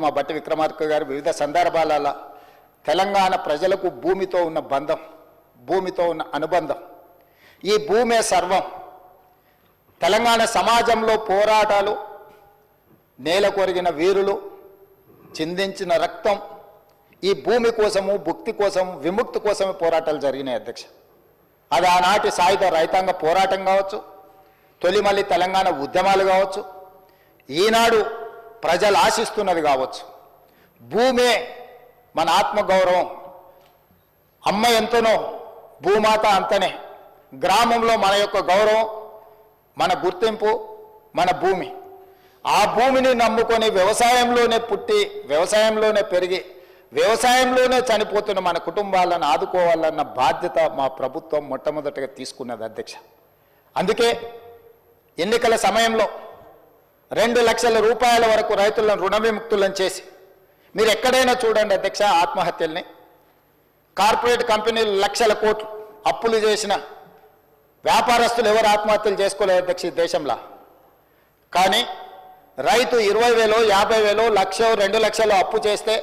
మా బట్టి విక్రమార్క గారు వివిధ సందర్భాలలో తెలంగాణ ప్రజలకు భూమితో ఉన్న బంధం, భూమితో ఉన్న అనుబంధం, ఈ భూమే సర్వం, తెలంగాణ సమాజంలో పోరాటాలు, నేల కొరిగిన వీరులు చిందించిన రక్తం, ఈ భూమి కోసము, భుక్తి కోసం, విముక్తి కోసమే పోరాటాలు జరిగినాయి అధ్యక్ష. అది ఆనాటి సాయుధ రైతాంగ పోరాటం కావచ్చు, తొలిమల్లి తెలంగాణ ఉద్యమాలు కావచ్చు, ఈనాడు ప్రజలు ఆశిస్తున్నది కావచ్చు. భూమే మన ఆత్మగౌరవం. అమ్మ ఎంతనో భూమాత అంతనే. గ్రామంలో మన యొక్క గౌరవం, మన గుర్తింపు, మన భూమి. ఆ భూమిని నమ్ముకొని వ్యవసాయంలోనే పుట్టి, వ్యవసాయంలోనే పెరిగి, వ్యవసాయంలోనే చనిపోతున్న మన కుటుంబాలను ఆదుకోవాలన్న బాధ్యత మా ప్రభుత్వం మొట్టమొదటిగా తీసుకున్నది అధ్యక్ష. అందుకే ఎన్నికల సమయంలో 2 లక్షల రూపాయల వరకు రైతులను రుణ విముక్తులను చేసి, మీరు ఎక్కడైనా చూడండి అధ్యక్ష, ఆత్మహత్యల్ని, కార్పొరేట్ కంపెనీలు లక్షల కోట్లు అప్పులు చేసిన వ్యాపారస్తులు ఎవరు ఆత్మహత్యలు చేసుకోలేదు అధ్యక్ష ఈ దేశంలో. కానీ రైతు 20,000, 50,000, 1,00,000, 2 లక్షలు అప్పు చేస్తే,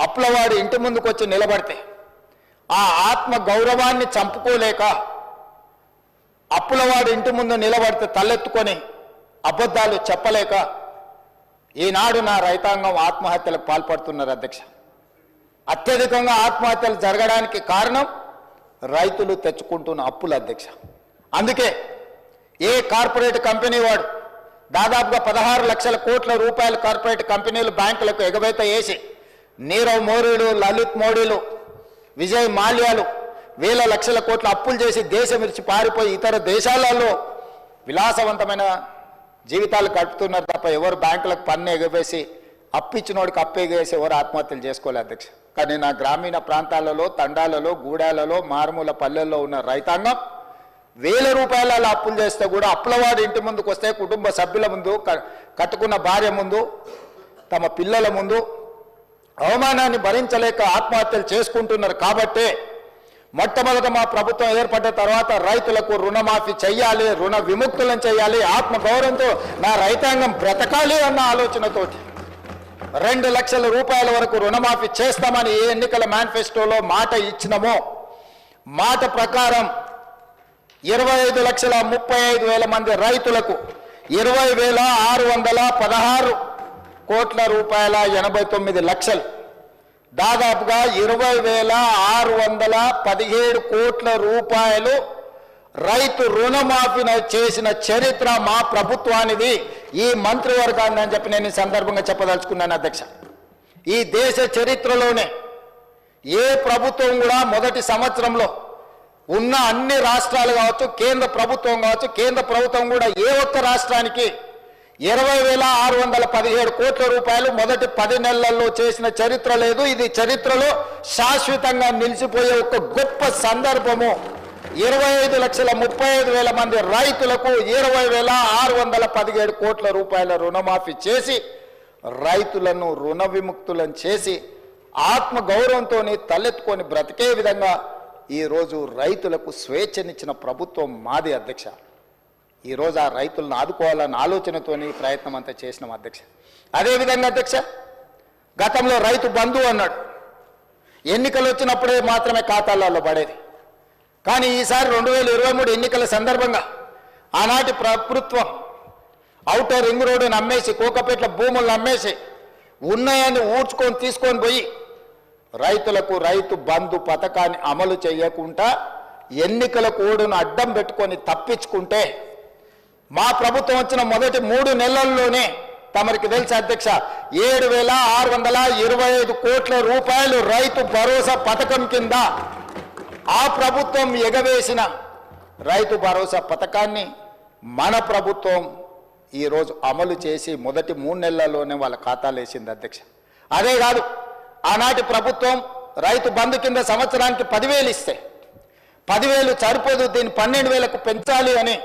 అప్పులవాడు ఇంటి ముందుకు వచ్చి నిలబడితే, ఆ ఆత్మ గౌరవాన్ని చంపుకోలేక అప్పులవాడు ఇంటి ముందు నిలబడితే తలెత్తుకొని అబద్ధాలు చెప్పలేక ఈనాడు నా రైతాంగం ఆత్మహత్యలకు పాల్పడుతున్నారు అధ్యక్ష. అత్యధికంగా ఆత్మహత్యలు జరగడానికి కారణం రైతులు తెచ్చుకుంటున్న అప్పులు అధ్యక్ష. అందుకే ఏ కార్పొరేట్ కంపెనీ వాడు దాదాపుగా 16 లక్షల కోట్ల రూపాయల కార్పొరేట్ కంపెనీలు బ్యాంకులకు ఎగవేత వేసి, నీరవ్ మోడీలు, లలిత్ మోడీలు, విజయ్ మాల్యాలు వేల లక్షల కోట్ల అప్పులు చేసి దేశం విడిచి పారిపోయి ఇతర దేశాలలో విలాసవంతమైన జీవితాలు గడుపుతున్నారు తప్ప ఎవరు బ్యాంకులకు పన్ను ఎగవేసి, అప్పిచ్చినోడికి అప్పేగేసి ఎవరు ఆత్మహత్యలు చేసుకోలేదు అధ్యక్ష. కానీ నా గ్రామీణ ప్రాంతాలలో, తండాలలో, గూడాలలో, మారుమూల పల్లెల్లో ఉన్న రైతాంగం వేల రూపాయల అప్పులు చేస్తే కూడా అప్పులవాడు ఇంటి ముందుకు వస్తే కుటుంబ సభ్యుల ముందు, కట్టుకున్న భార్య ముందు, తమ పిల్లల ముందు అవమానాన్ని భరించలేక ఆత్మహత్యలు చేసుకుంటున్నారు. కాబట్టే మొట్టమొదట మా ప్రభుత్వం ఏర్పడ్డ తర్వాత రైతులకు రుణమాఫీ చెయ్యాలి, రుణ విముక్తులను చేయాలి, ఆత్మగౌరవంతో నా రైతాంగం బ్రతకాలి అన్న ఆలోచనతోటి 2 లక్షల రూపాయల వరకు రుణమాఫీ చేస్తామని ఏ ఎన్నికల మేనిఫెస్టోలో మాట ఇచ్చినామో, మాట ప్రకారం 25,35,000 మంది రైతులకు 20,616 కోట్ల రూపాయల 89 లక్షలు, దాదాపుగా 20,617 కోట్ల రూపాయలు రైతు రుణమాఫీ చేసిన చరిత్ర మా ప్రభుత్వానిది, ఈ మంత్రివర్గాన్ని అని చెప్పి నేను ఈ సందర్భంగా చెప్పదలుచుకున్నాను అధ్యక్ష. ఈ దేశ చరిత్రలోనే ఏ ప్రభుత్వం కూడా మొదటి సంవత్సరంలో ఉన్న అన్ని రాష్ట్రాలు కావచ్చు, కేంద్ర ప్రభుత్వం కావచ్చు, కేంద్ర ప్రభుత్వం కూడా ఏ ఒక్క రాష్ట్రానికి 20,617 కోట్ల రూపాయలు మొదటి 10 నెలల్లో చేసిన చరిత్ర లేదు. ఇది చరిత్రలో శాశ్వతంగా నిలిచిపోయే ఒక గొప్ప సందర్భము. 25,35,000 మంది రైతులకు 20,617 కోట్ల రూపాయల రుణమాఫీ చేసి, రైతులను రుణ విముక్తులను చేసి, ఆత్మ గౌరవంతో తలెత్తుకొని బ్రతికే విధంగా ఈరోజు రైతులకు స్వేచ్ఛనిచ్చిన ప్రభుత్వం మాది అధ్యక్ష. ఈరోజు ఆ రైతులను ఆదుకోవాలన్న ఆలోచనతోని ప్రయత్నం అంతా చేసినాం అధ్యక్ష. అదేవిధంగా అధ్యక్ష, గతంలో రైతు బంధు అన్నాడు, ఎన్నికలు వచ్చినప్పుడే మాత్రమే ఖాతాలలో పడేది. కానీ ఈసారి 2023 ఎన్నికల సందర్భంగా ఆనాటి ప్రభుత్వం ఔటర్ రింగ్ రోడ్డును అమ్మేసి, కోకపేట్ల భూములను అమ్మేసి, ఉన్నాయని ఊడ్చుకొని తీసుకొని పోయి రైతులకు రైతు బంధు పథకాన్ని అమలు చేయకుండా ఎన్నికల కోడ్ను అడ్డం పెట్టుకొని తప్పించుకుంటే, మా ప్రభుత్వం వచ్చిన మొదటి 3 నెలల్లోనే తమరికి తెలుసు అధ్యక్ష, 7,625 కోట్ల రూపాయలు రైతు భరోసా పథకం కింద ఆ ప్రభుత్వం ఎగవేసిన రైతు భరోసా పథకాన్ని మన ప్రభుత్వం ఈరోజు అమలు చేసి మొదటి 3 నెలల్లోనే వాళ్ళ ఖాతాలు వేసింది అధ్యక్ష. అదే కాదు, ఆనాటి ప్రభుత్వం రైతు బంధు కింద సంవత్సరానికి 10,000 ఇస్తే, 10,000 సరిపోదు, దీన్ని 12,000కు పెంచాలి అని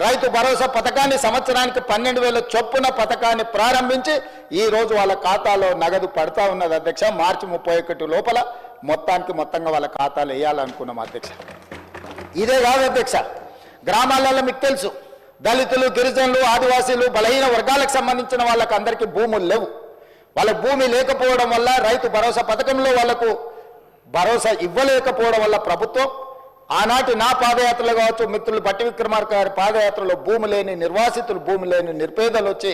రైతు భరోసా పథకాన్ని సంవత్సరానికి 12,000 చొప్పున పథకాన్ని ప్రారంభించి ఈరోజు వాళ్ళ ఖాతాలో నగదు పడతా ఉన్నది అధ్యక్ష. మార్చి 31 లోపల మొత్తంగా వాళ్ళ ఖాతాలు వేయాలనుకున్నాం అధ్యక్ష. ఇదే కాదు అధ్యక్ష, గ్రామాలలో మీకు తెలుసు, దళితులు, గిరిజనులు, ఆదివాసీలు, బలహీన వర్గాలకు సంబంధించిన వాళ్ళకి అందరికీ భూములు లేవు. వాళ్ళకు భూమి లేకపోవడం వల్ల రైతు భరోసా పథకంలో వాళ్లకు భరోసా ఇవ్వలేకపోవడం వల్ల ప్రభుత్వం ఆనాటి నా పాదయాత్రలు కావచ్చు, మిత్రులు బట్టి విక్రమార్క గారి పాదయాత్రలో భూమి లేని నిర్వాసితులు, భూమి లేని నిరుపేదలు వచ్చి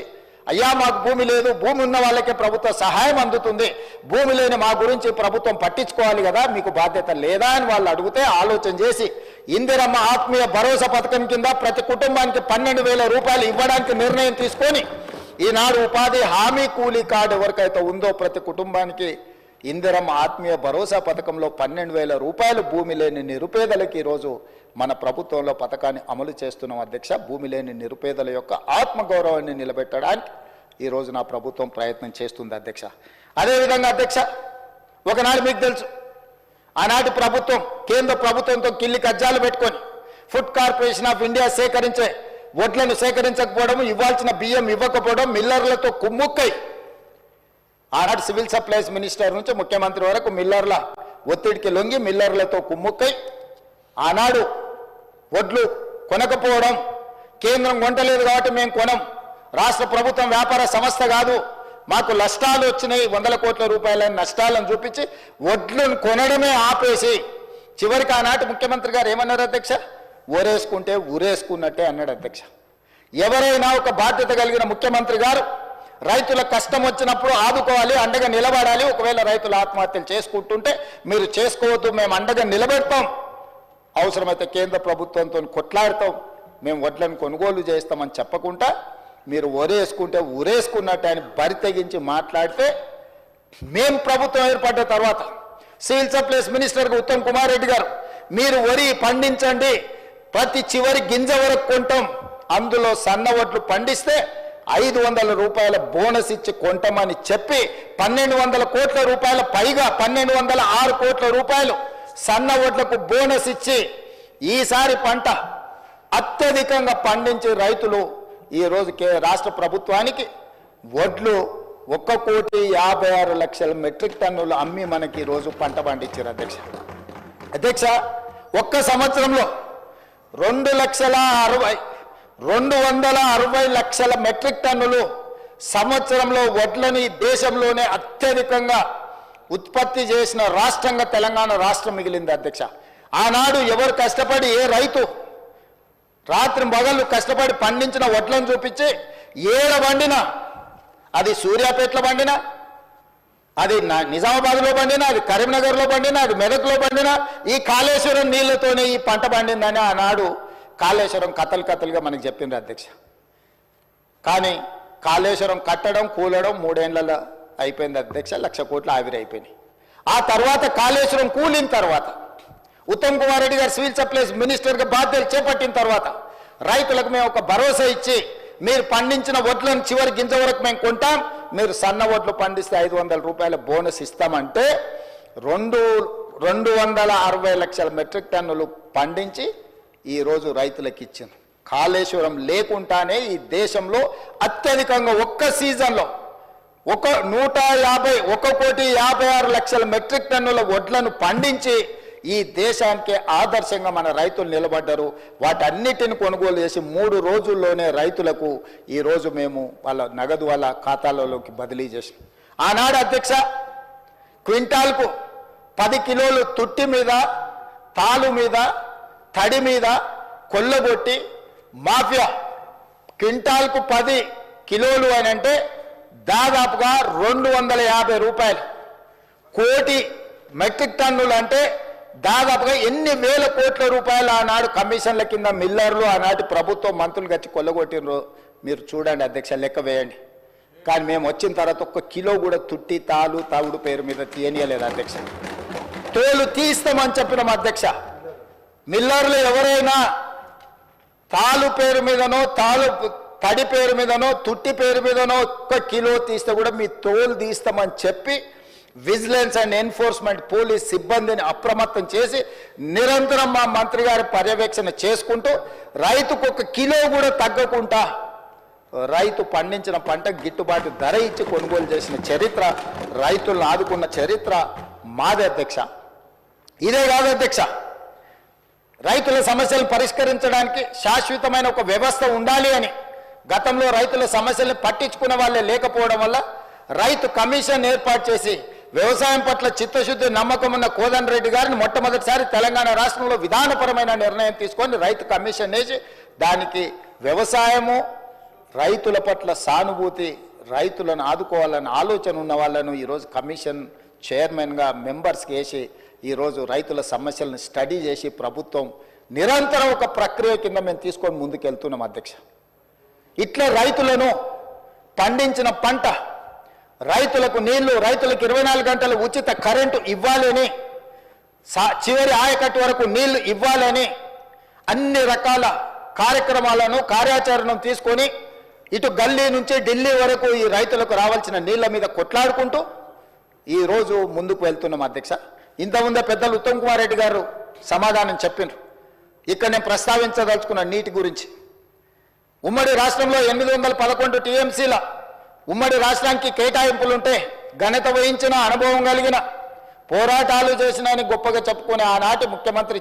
అయ్యా మాకు భూమి లేదు, భూమి ఉన్న వాళ్ళకే ప్రభుత్వ సహాయం అందుతుంది, భూమి లేని మా గురించి ప్రభుత్వం పట్టించుకోవాలి కదా, మీకు బాధ్యత లేదా అని వాళ్ళు అడిగితే ఆలోచన చేసి ఇందిరమ్మ ఆత్మీయ భరోసా పథకం కింద ప్రతి కుటుంబానికి 12,000 రూపాయలు ఇవ్వడానికి నిర్ణయం తీసుకొని ఈనాడు ఉపాధి హామీ కూలీ కార్డు ఎవరికైతే ఉందో ప్రతి కుటుంబానికి ఇందిరమ్మ ఆత్మీయ భరోసా పథకంలో 12,000 రూపాయలు భూమి లేని నిరుపేదలకి ఈరోజు మన ప్రభుత్వంలో పథకాన్ని అమలు చేస్తున్నాం అధ్యక్ష. భూమి లేని నిరుపేదల యొక్క ఆత్మగౌరవాన్ని నిలబెట్టడానికి ఈరోజు నా ప్రభుత్వం ప్రయత్నం చేస్తుంది అధ్యక్ష. అదేవిధంగా అధ్యక్ష, ఒకనాడు మీకు తెలుసు ఆనాటి ప్రభుత్వం కేంద్ర ప్రభుత్వంతో కిల్లి కజ్జాలు పెట్టుకొని ఫుడ్ కార్పొరేషన్ ఆఫ్ ఇండియా సేకరించే వడ్లను సేకరించకపోవడం, ఇవ్వాల్సిన బియ్యం ఇవ్వకపోవడం, మిల్లర్లతో కుమ్ముక్కై ఆనాడు సివిల్ సప్లైస్ మినిస్టర్ నుంచి ముఖ్యమంత్రి వరకు మిల్లర్ల ఒత్తిడికి లొంగి మిల్లర్లతో కుమ్ముక్కై ఆనాడు వడ్లు కొనకపోవడం, కేంద్రం కొంటలేదు కాబట్టి మేము కొనం, రాష్ట్ర ప్రభుత్వం వ్యాపార సంస్థ కాదు, మాకు నష్టాలు వచ్చినాయి, 100 కోట్ల రూపాయల నష్టాలను చూపించి వడ్లను కొనడమే ఆపేసి చివరికి ఆనాటి ముఖ్యమంత్రి గారు ఏమన్నారు అధ్యక్ష, ఊరేసుకుంటే ఊరేసుకున్నట్టే అన్నాడు అధ్యక్ష. ఎవరైనా ఒక బాధ్యత కలిగిన ముఖ్యమంత్రి గారు రైతుల కష్టం వచ్చినప్పుడు ఆదుకోవాలి, అండగా నిలబడాలి. ఒకవేళ రైతులు ఆత్మహత్యలు చేసుకుంటుంటే మీరు చేసుకోవద్దు, మేము అండగా నిలబెడతాం, అవసరమైతే కేంద్ర ప్రభుత్వంతో కొట్లాడతాం, మేము వడ్లను కొనుగోలు చేస్తామని చెప్పకుండా మీరు ఊరేసుకుంటే ఊరేసుకున్నట్టు అని బరి తెగించి మాట్లాడితే మేము ప్రభుత్వం ఏర్పడ్డ తర్వాత సివిల్ సప్లైస్ మినిస్టర్గా ఉత్తమ్ కుమార్ రెడ్డి గారు మీరు వరి పండించండి, ప్రతి చివరి గింజ వరకు కొంటాం, అందులో సన్న వడ్లు పండిస్తే 500 రూపాయల బోనస్ ఇచ్చి కొంటామని చెప్పి 1200 కోట్ల రూపాయల పైగా 1206 కోట్ల రూపాయలు సన్న వడ్లకు బోనస్ ఇచ్చి ఈసారి పంట అత్యధికంగా పండించే రైతులు ఈరోజు రాష్ట్ర ప్రభుత్వానికి వడ్లు 1,56,00,000 మెట్రిక్ టన్నులు అమ్మి మనకి ఈరోజు పంట పండించారు అధ్యక్ష. అధ్యక్ష, ఒక్క సంవత్సరంలో 260 లక్షల మెట్రిక్ టన్నులు సంవత్సరంలో వడ్లని దేశంలోనే అత్యధికంగా ఉత్పత్తి చేసిన రాష్ట్రంగా తెలంగాణ రాష్ట్రం మిగిలింది అధ్యక్ష. ఆనాడు ఎవరు కష్టపడి ఏ రైతు రాత్రి పగళ్ళు కష్టపడి పండించిన వడ్లను చూపించి ఏడ పండినా, అది సూర్యాపేటలో పండినా, అది నిజామాబాద్లో పండినా, అది కరీంనగర్లో పండినా, అది మెదక్లో పండినా ఈ కాళేశ్వరం నీళ్లతోనే ఈ పంట పండిందని ఆనాడు కాళేశ్వరం కథలుగా మనకు చెప్పిండ్రు అధ్యక్ష. కానీ కాళేశ్వరం కట్టడం కూలడం 3 ఏళ్లలో అయిపోయింది అధ్యక్ష, 1,00,000 కోట్లు ఆవిరైపోయినాయి. ఆ తర్వాత కాళేశ్వరం కూలిన తర్వాత ఉత్తమ్ కుమార్ రెడ్డి గారు సివిల్ సప్లైస్ మినిస్టర్గా బాధ్యతలు చేపట్టిన తర్వాత రైతులకు మేము ఒక భరోసా ఇచ్చి మీరు పండించిన వడ్లను చివరి గింజ వరకు మేము కొంటాం, మీరు సన్న వడ్లు పండిస్తే 500 రూపాయల బోనస్ ఇస్తామంటే 260 లక్షల మెట్రిక్ టన్నులు పండించి ఈరోజు రైతులకు ఇచ్చింది. కాళేశ్వరం లేకుండానే ఈ దేశంలో అత్యధికంగా ఒక్క సీజన్లో 1,56,00,000 మెట్రిక్ టన్నుల వడ్లను పండించి ఈ దేశానికి ఆదర్శంగా మన రైతులు నిలబడ్డారు. వాటన్నిటిని కొనుగోలు చేసి 3 రోజుల్లోనే రైతులకు ఈరోజు మేము వాళ్ళ నగదు వాళ్ళ ఖాతాలలోకి బదిలీ చేసాం. ఆనాడు అధ్యక్ష క్వింటాల్కు 10 కిలోలు తుట్టి మీద, తాలు మీద, తడి మీద కొల్లగొట్టి మాఫియా క్వింటాల్కు 10 కిలోలు అని అంటే దాదాపుగా 250 రూపాయలు, కోటి మెట్రిక్ టన్నులు అంటే దాదాపుగా ఎన్ని వేల కోట్ల రూపాయలు ఆనాడు కమిషన్ల కింద మిల్లర్లు ఆనాటి ప్రభుత్వం మంత్రులు గచ్చి కొల్లగొట్టినరు. మీరు చూడండి అధ్యక్ష, లెక్క వేయండి. కానీ మేము వచ్చిన తర్వాత 1 కిలో కూడా తుట్టి తాలు తవుడు పేరు మీద తీయనీయలేదు అధ్యక్ష. తోలు తీస్తామని చెప్పినాం అధ్యక్ష. మిల్లర్లు ఎవరైనా తాలు పేరు మీదనో, తడి పేరు మీదనో, తుట్టి పేరు మీదనో 1 కిలో తీస్తే కూడా మీ తోలు తీస్తామని చెప్పి విజిలెన్స్ అండ్ ఎన్ఫోర్స్మెంట్ పోలీస్ సిబ్బందిని అప్రమత్తం చేసి నిరంతరం మా మంత్రి గారి పర్యవేక్షణ చేసుకుంటూ రైతుకు 1 కిలో కూడా తగ్గకుండా రైతు పండించిన పంట గిట్టుబాటు ధర ఇచ్చి కొనుగోలు చేసిన చరిత్ర, రైతులను ఆదుకున్న చరిత్ర మాది అధ్యక్ష. ఇదే కాదు అధ్యక్ష, రైతుల సమస్యలను పరిష్కరించడానికి శాశ్వతమైన ఒక వ్యవస్థ ఉండాలి అని గతంలో రైతుల సమస్యలను పట్టించుకున్న వాళ్ళే లేకపోవడం వల్ల రైతు కమిషన్ ఏర్పాటు చేసి వ్యవసాయం పట్ల చిత్తశుద్ధి నమ్మకం ఉన్న కోదండరెడ్డి గారిని మొట్టమొదటిసారి తెలంగాణ రాష్ట్రంలో విధానపరమైన నిర్ణయం తీసుకొని రైతు కమిషన్ వేసి దానికి వ్యవసాయము రైతుల పట్ల సానుభూతి రైతులను ఆదుకోవాలన్న ఆలోచన ఉన్న వాళ్ళను ఈరోజు కమిషన్ చైర్మన్గా మెంబర్స్కి వేసి ఈరోజు రైతుల సమస్యలను స్టడీ చేసి ప్రభుత్వం నిరంతరం ఒక ప్రక్రియ కింద మేము తీసుకొని ముందుకెళ్తున్నాం అధ్యక్ష. ఇట్లా రైతులను పండించిన పంట, రైతులకు నీళ్లు, రైతులకు 24 గంటలు ఉచిత కరెంటు ఇవ్వాలని, చివరి ఆయకట్టు వరకు నీళ్లు ఇవ్వాలని అన్ని రకాల కార్యక్రమాలను కార్యాచరణను తీసుకొని ఇటు గల్లీ నుంచి ఢిల్లీ వరకు ఈ రైతులకు రావాల్సిన నీళ్ల మీద కొట్లాడుకుంటూ ఈరోజు ముందుకు వెళ్తున్నాం అధ్యక్ష. ఇంతకుముందే పెద్దలు ఉత్తమ్ కుమార్ రెడ్డి గారు సమాధానం చెప్పినారు. ఇక్కడ నేను ప్రస్తావించదలుచుకున్న నీటి గురించి. ఉమ్మడి రాష్ట్రంలో 811 టీఎంసీల ఉమ్మడి రాష్ట్రానికి కేటాయింపులుంటే ఘనత వహించిన అనుభవం కలిగిన పోరాటాలు చేసిన గొప్పగా చెప్పుకునే ఆనాటి ముఖ్యమంత్రి